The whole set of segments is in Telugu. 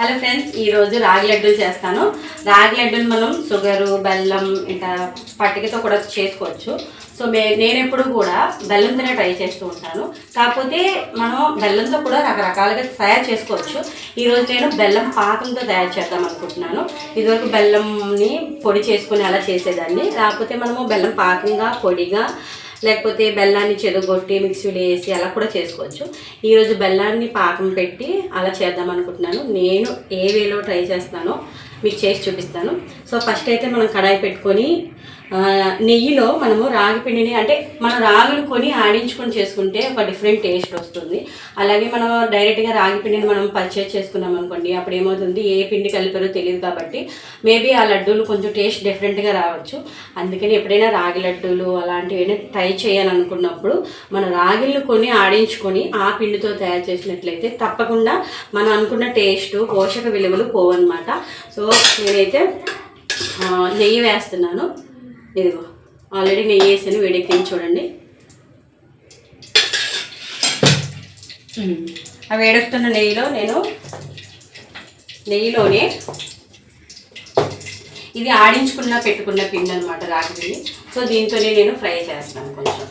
హలో ఫ్రెండ్స్, ఈరోజు రాగి లడ్డూలు చేస్తాను. రాగి లడ్డూలు మనం షుగరు, బెల్లం ఇంకా పట్టికతో కూడా చేసుకోవచ్చు. సో నేను ఎప్పుడు కూడా బెల్లంతోనే ట్రై చేస్తూ ఉంటాను. కాకపోతే మనం బెల్లంతో కూడా రకరకాలుగా తయారు చేసుకోవచ్చు. ఈరోజు నేను బెల్లం పాకంతో తయారు చేద్దాం అనుకుంటున్నాను. ఇదివరకు బెల్లంని పొడి చేసుకుని అలా చేసేదాన్ని. కాకపోతే మనము బెల్లం పాకంగా, పొడిగా, లేకపోతే బెల్లాన్ని చెదగొట్టి మిక్సీలో వేసి అలా కూడా చేసుకోవచ్చు. ఈరోజు బెల్లాన్ని పాకం పెట్టి అలా చేద్దాం అనుకుంటున్నాను. నేను ఏ వేలో ట్రై చేస్తానో మీకు చేసి చూపిస్తాను. సో ఫస్ట్ అయితే మనం కడాయి పెట్టుకొని నెయ్యిలో మనము రాగి పిండిని, అంటే మనం రాగులు కొని ఆడించుకొని చేసుకుంటే ఒక డిఫరెంట్ టేస్ట్ వస్తుంది. అలాగే మనం డైరెక్ట్గా రాగి పిండిని మనం పర్చేజ్ చేసుకున్నాం అనుకోండి, అప్పుడు ఏమవుతుంది, ఏ పిండి కలిపారో తెలియదు. కాబట్టి మేబీ ఆ లడ్డూలు కొంచెం టేస్ట్ డిఫరెంట్గా రావచ్చు. అందుకని ఎప్పుడైనా రాగి లడ్డూలు అలాంటివి ట్రై చేయాలనుకున్నప్పుడు మన రాగిళ్ళు కొని ఆడించుకొని ఆ పిండితో తయారు చేసినట్లయితే తప్పకుండా మనం అనుకున్న టేస్ట్, పోషక విలువలు పోవన్నమాట. సో నేనైతే నెయ్యి వేస్తున్నాను. ఇదిగో ఆల్రెడీ నెయ్యి వేసాను, వేడెక్కింది చూడండి. ఆ వేడెక్కుతున్న నెయ్యిలోనే ఇది ఆడించుకున్న పెట్టుకున్న పిండి అనమాట, రాగి పిండి. సో దీంతోనే నేను ఫ్రై చేస్తాను. కొంచెం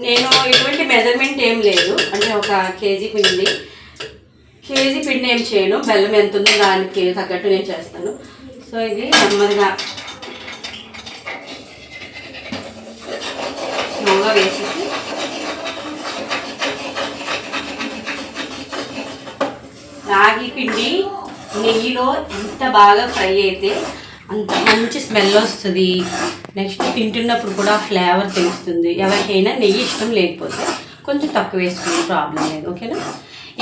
నేను ఎటువంటి మెజర్మెంట్ ఏం లేదు, అంటే ఒక కేజీ పిండి ఏం చేయను. బెల్లం ఎంత ఉందో దానికి తగ్గట్టు నేను చేస్తాను. సో ఇది నెమ్మదిగా స్లోగా వేసేసి రాగి పిండి నెయ్యిలో ఎంత బాగా ఫ్రై అయితే అంత మంచి స్మెల్ వస్తుంది. నెక్స్ట్ తింటున్నప్పుడు కూడా ఫ్లేవర్ తెలుస్తుంది. ఎవరికైనా నెయ్యి ఇష్టం లేకపోతే కొంచెం తక్కువ వేసుకునే ప్రాబ్లం లేదు, ఓకేనా.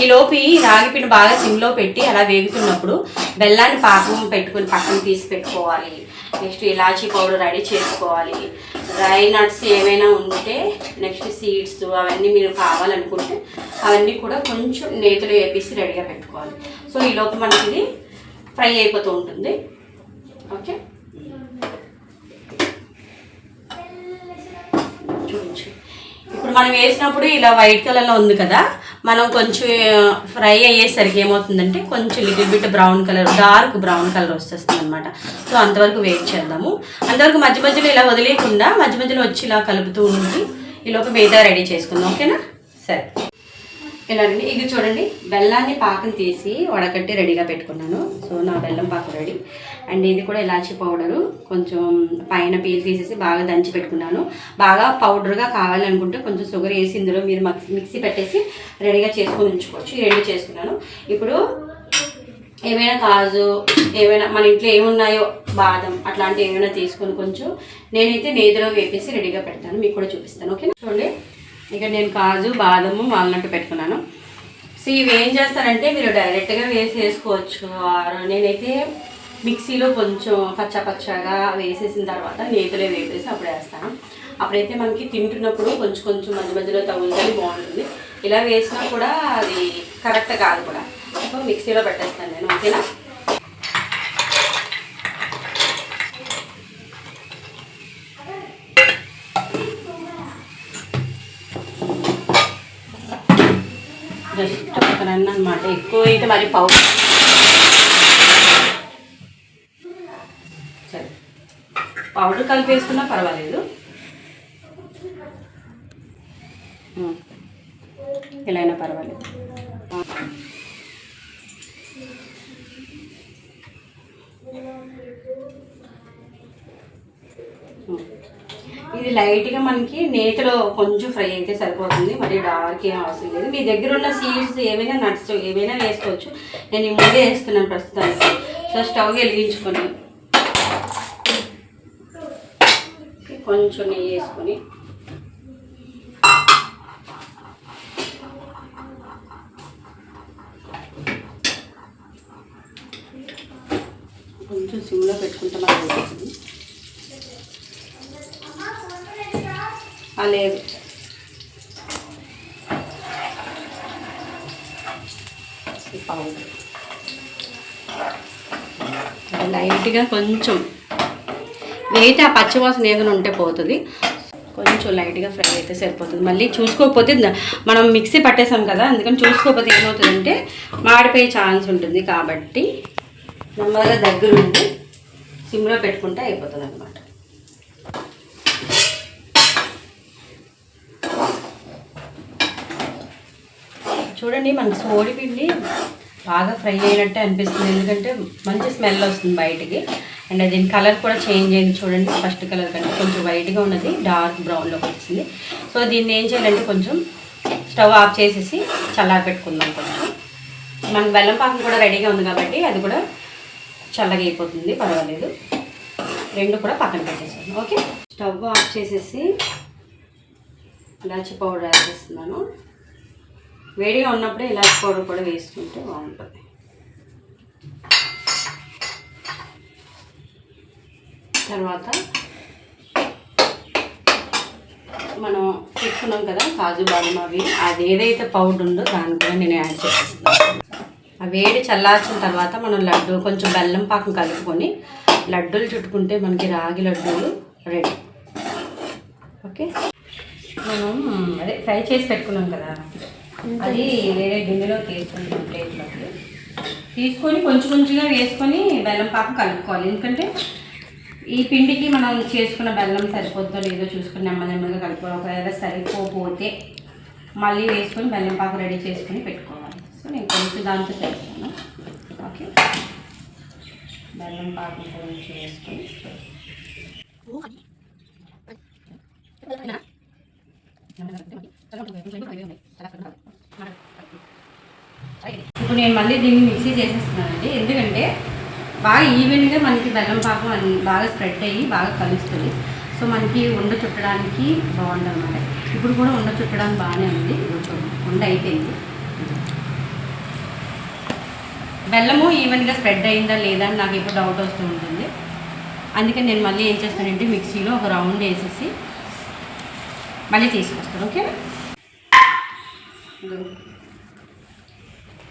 ఈలోపు రాగి పిండి బాగా సిమ్లో పెట్టి అలా వేగుతున్నప్పుడు బెల్లాన్ని పాకం పెట్టుకొని పక్కన తీసి పెట్టుకోవాలి. నెక్స్ట్ ఇలాచీ పౌడర్ రెడీ చేసుకోవాలి. డ్రై నట్స్ ఏమైనా ఉంటే, నెక్స్ట్ సీడ్స్ అవన్నీ మీరు కావాలనుకుంటే అవన్నీ కూడా కొంచెం నేతిలో వేపేసి రెడీగా పెట్టుకోవాలి. సో ఈలోపు మనకి ఇది ఫ్రై అయిపోతూ ఉంటుంది, ఓకే. చూపించు. ఇప్పుడు మనం వేసినప్పుడు ఇలా వైట్ కలర్లో ఉంది కదా, మనం కొంచెం ఫ్రై అయ్యేసరికి ఏమవుతుందంటే కొంచెం little bit brown colour, dark brown colour వస్తుంది అనమాట. సో అంతవరకు వెయిట్ చేద్దాము. అంతవరకు మధ్య మధ్యలో ఇలా వదిలేయకుండా మధ్య మధ్యలో వచ్చి ఇలా కలుపుతూ ఉండి ఈలోపు మిగతా రెడీ చేసుకుందాం, ఓకేనా. సరే, ఇలా అండి. ఇది చూడండి, బెల్లాన్ని పాకం తీసి వడకట్టి రెడీగా పెట్టుకున్నాను. సో నా బెల్లం పాకం రెడీ. అండ్ ఇది కూడా ఇలాచీ పౌడరు కొంచెం పైన పీల్ తీసేసి బాగా దంచి పెట్టుకున్నాను. బాగా పౌడర్గా కావాలనుకుంటే కొంచెం షుగర్ వేసి ఇందులో మీరు మిక్సీ పెట్టేసి రెడీగా చేసుకొని ఉంచుకోవచ్చు. ఈ రెండు చేసుకున్నాను. ఇప్పుడు ఏమైనా కాజు, ఏమైనా మన ఇంట్లో ఏమున్నాయో బాదం అట్లాంటివి ఏమైనా తీసుకొని కొంచెం నేనైతే నేతిలో వేపేసి రెడీగా పెడతాను, మీకు కూడా చూపిస్తాను, ఓకేనా. చూడండి, ఇక నేను కాజు, బాదము, వాల్నట్ పెట్టుకున్నాను. సో ఇవి ఏం చేస్తారంటే మీరు డైరెక్ట్గా వేసుకోవచ్చు. నేనైతే మిక్సీలో కొంచెం పచ్చగా వేసేసిన తర్వాత నేతిలో వేపేసి అప్పుడు వేస్తాను. అప్పుడైతే మనకి తింటున్నప్పుడు కొంచెం కొంచెం మధ్య మధ్యలో తగులుతుంది, బాగుంటుంది. ఇలా వేసినా కూడా అది కరెక్ట్ కాదు కూడా. సో మిక్సీలో పెట్టేస్తాను నేను, ఓకేనా. జస్ట్ ఒక రన్ అనమాట, ఎక్కువ అయితే మరి పౌడర్. సరే, పౌడర్ కలిపి వేసుకున్నా పర్వాలేదు. ఎలా అయినా పర్వాలేదు. ఇది లైట్గా మనకి నేతిలో కొంచెం ఫ్రై అయితే సరిపోతుంది, మరి డార్క్ ఏం అవసరం లేదు. మీ దగ్గర ఉన్న సీడ్స్ ఏమైనా, నట్స్ ఏమైనా వేసుకోవచ్చు. నేను ఈ ముందే వేస్తున్నాను ప్రస్తుతానికి. సో స్టవ్ వెలిగించుకొని కొంచెం నెయ్యి వేసుకొని కొంచెం సిమ్లో పెట్టుకుంటే మనకు అవుతుంది. లేదు, పౌడర్ లైట్గా కొంచెం వేయితే ఆ పచ్చివాసన ఏదైనా ఉంటే పోతుంది. కొంచెం కొంచెం లైట్గా ఫ్రై అయితే సరిపోతుంది. మళ్ళీ చూసుకోకపోతే మనం మిక్సీ పట్టేసాం కదా, అందుకని చూసుకోకపోతే ఏమవుతుందంటే మాడిపోయే ఛాన్స్ ఉంటుంది. కాబట్టి నెమ్మదిగా దగ్గరుండి సిమ్లో పెట్టుకుంటే అయిపోతుంది అనమాట. చూడండి, మనకి సోడిపిండి బాగా ఫ్రై అయినట్టే అనిపిస్తుంది, ఎందుకంటే మంచి స్మెల్ వస్తుంది బయటికి. అండ్ దీని కలర్ కూడా చేంజ్ అయింది చూడండి, ఫస్ట్ కలర్ కంటే కొంచెం వైట్గా ఉన్నది డార్క్ బ్రౌన్లోకి వచ్చింది. సో దీన్ని ఏం చేయాలంటే కొంచెం స్టవ్ ఆఫ్ చేసేసి చల్లారి పెట్టుకుందాం. కొంచెం మన బెల్లం పాకం కూడా రెడీగా ఉంది కాబట్టి అది కూడా చల్లగా అయిపోతుంది, పర్వాలేదు. రెండు కూడా పక్కన పెట్టేసాను. ఓకే, స్టవ్ ఆఫ్ చేసేసి ఇలాచి పౌడర్ యాడ్ చేస్తున్నాను. వేడిగా ఉన్నప్పుడే ఇలాచి పౌడర్ కూడా వేసుకుంటే బాగుంటుంది. తర్వాత మనం పెట్టుకున్నాం కదా కాజు బాదం, అది ఏదైతే పౌడర్ ఉందో దాన్ని కూడా నేను యాడ్ చేస్తున్నాను. ఆ వేడి చల్లార్చిన తర్వాత మనం లడ్డు కొంచెం బెల్లం పాకం కలుపుకొని లడ్డూలు చుట్టుకుంటే మనకి రాగి లడ్డూలు రెడీ. ఓకే, మనం అదే ఫ్రై చేసి పెట్టుకున్నాం కదా, అది వేరే గిన్నెలో తీసుకుంటాం. ప్లేట్లోకి తీసుకొని కొంచెం కొంచెంగా వేసుకొని బెల్లం పాకం కలుపుకోవాలి. ఎందుకంటే ఈ పిండికి మనం చేసుకున్న బెల్లం సరిపోతుందో లేదో చూసుకుని నెమ్మదిగా కలుపుకోవాలి. ఒకవేళ సరిపోతే మళ్ళీ వేసుకొని బెల్లం పాకం రెడీ చేసుకొని పెట్టుకోవాలి. సో నేను కొంచెం దాంతో చేస్తాను. ఓకే, బెల్లం పాకం కొంచెం వేసుకొని ఇప్పుడు నేను మళ్ళీ దీన్ని మిక్సీ చేసేస్తున్నానండి. ఎందుకంటే బాగా ఈవెన్గా మనకి బెల్లం పాకం బాగా స్ప్రెడ్ అయ్యి బాగా కలుస్తుంది. సో మనకి ఉండ చుట్టడానికి బాగుంది అన్నమాట. ఇప్పుడు కూడా ఉండ చుట్టడానికి బాగానే ఉంది. ఉండ అయిపోయింది. బెల్లము ఈవెన్గా స్ప్రెడ్ అయిందా లేదా అని నాకు ఇప్పుడు డౌట్ వస్తూ ఉంటుంది. అందుకని నేను మళ్ళీ ఏం చేస్తానంటే మిక్సీలో ఒక రౌండ్ వేసేసి మళ్ళీ తీసుకొస్తాను. ఓకే,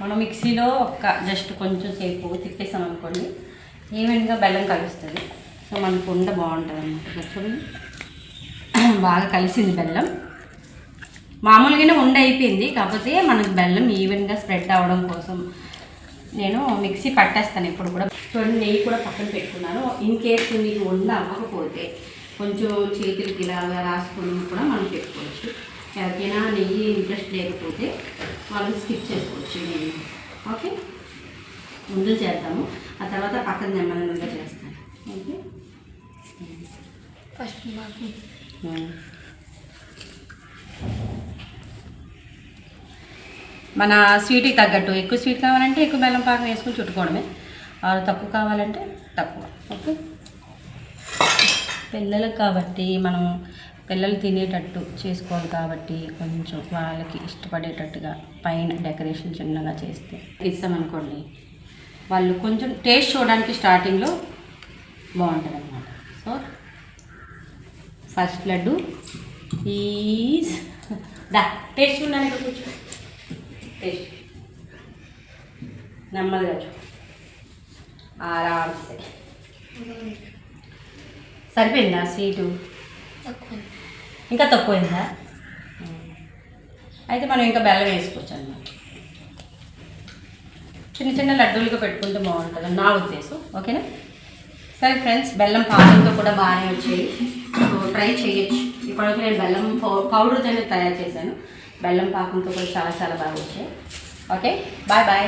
మనం మిక్సీలో ఒక జస్ట్ కొంచెం సేపు తిప్పేసాం అనుకోండి, ఈవెన్గా బెల్లం కలుస్తుంది. సో మనకు ఉండ బాగుంటుంది అన్నమాట. చూడండి, బాగా కలిసింది బెల్లం. మామూలుగానే ఉండ అయిపోయింది, కాకపోతే మనకు బెల్లం ఈవెన్గా స్ప్రెడ్ అవ్వడం కోసం నేను మిక్సీ పట్టేస్తాను ఎప్పుడు కూడా. చూడండి, నెయ్యి కూడా పక్కన పెట్టుకున్నాను. ఇన్ కేసు మీకు ఉండ అవ్వకపోతే కొంచెం చేతులకి ఇలా రాసుకొని కూడా మనం పెట్టుకోవచ్చు. ఎవరికైనా నెయ్యి ఇంట్రెస్ట్ లేకపోతే వాళ్ళు స్కిప్ చేసుకోవచ్చు నెయ్యి. ఓకే, ముందు చేద్దాము, ఆ తర్వాత పక్కన నెమ్మదిగా చేస్తాను. ఓకే, ఫస్ట్ మన స్వీట్కి తగ్గట్టు ఎక్కువ స్వీట్ కావాలంటే ఎక్కువ బెల్లం పాకం వేసుకొని చుట్టుకోవడమే, తక్కువ కావాలంటే తక్కువ. ఓకే, పిల్లలకు కాబట్టి మనం పిల్లలు తినేటట్టు చేసుకోవాలి కాబట్టి కొంచెం వాళ్ళకి ఇష్టపడేటట్టుగా పైన డెకరేషన్ చిన్నగా చేస్తే ఇస్తామనుకోండి, వాళ్ళు కొంచెం టేస్ట్ చూడడానికి స్టార్టింగ్లో బాగుంటుంది అన్నమాట. So first laddu is taste చూడడానికి కొంచెం టేస్ట్ నెమ్మదిగా ఆరామ్సే. సరిపోయిందా స్వీటు? ఇంకా తక్కువైందా? అయితే మనం ఇంకా బెల్లం వేసుకోవచ్చు అన్నమాట. చిన్న చిన్న లడ్డూలుగా పెట్టుకుంటే బాగుంటుంది నా ఉద్దేశం. ఓకేనా? సరే ఫ్రెండ్స్, బెల్లం పాకంతో కూడా బాగానే వచ్చాయి. సో ట్రై చేయొచ్చు. ఇప్పటివరకు నేను బెల్లం పౌడర్తోనే తయారు చేశాను. బెల్లం పాకంతో కూడా చాలా చాలా బాగా వచ్చాయి. Okay, bye bye.